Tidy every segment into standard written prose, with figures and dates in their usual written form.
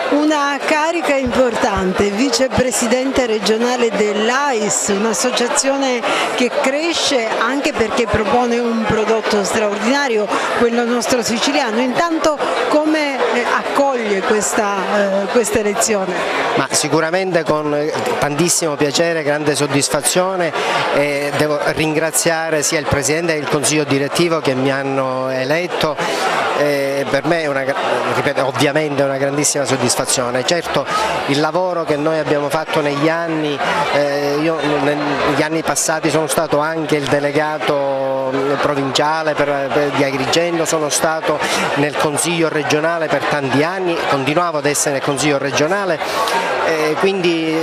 Una carica importante, vicepresidente regionale dell'AIS, un'associazione che cresce anche perché propone un prodotto straordinario, quello nostro siciliano. Intanto come accoglie questa elezione? Ma sicuramente con tantissimo piacere, grande soddisfazione, e devo ringraziare sia il Presidente che il Consiglio direttivo che mi hanno eletto. Per me è ovviamente una grandissima soddisfazione. Certo, il lavoro che noi abbiamo fatto negli anni, io negli anni passati sono stato anche il delegato provinciale di Agrigento, sono stato nel Consiglio regionale per tanti anni, continuavo ad essere nel Consiglio regionale, quindi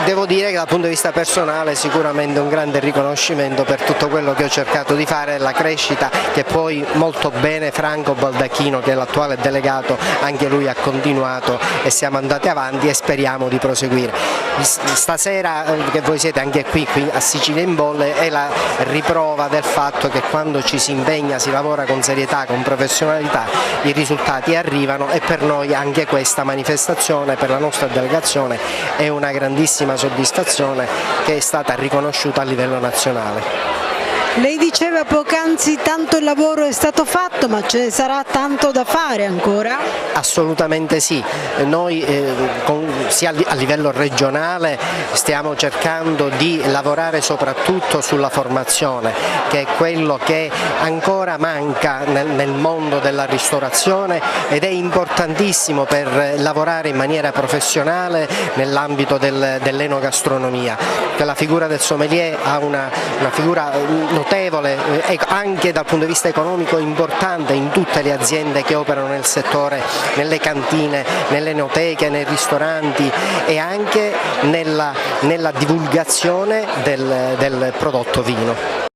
devo dire che dal punto di vista personale sicuramente un grande riconoscimento per tutto quello che ho cercato di fare, la crescita che poi molto bene Franco Baldacchino, che è l'attuale delegato, anche lui ha continuato e siamo andati avanti e speriamo di proseguire. Stasera, che voi siete anche qui a Sicilia in Bolle, è la riprova del fatto che quando ci si impegna, si lavora con serietà, con professionalità, i risultati arrivano, e per noi anche questa manifestazione, per la nostra delegazione, è una grandissima soddisfazione che è stata riconosciuta a livello nazionale. Lei diceva poc'anzi tanto lavoro è stato fatto, ma ce ne sarà tanto da fare ancora? Assolutamente sì, noi sia a livello regionale stiamo cercando di lavorare soprattutto sulla formazione, che è quello che ancora manca nel mondo della ristorazione ed è importantissimo per lavorare in maniera professionale nell'ambito dell'enogastronomia, che la figura del sommelier ha una figura notevole anche dal punto di vista economico importante in tutte le aziende che operano nel settore, nelle cantine, nelle enoteche, nei ristoranti e anche nella divulgazione del prodotto vino.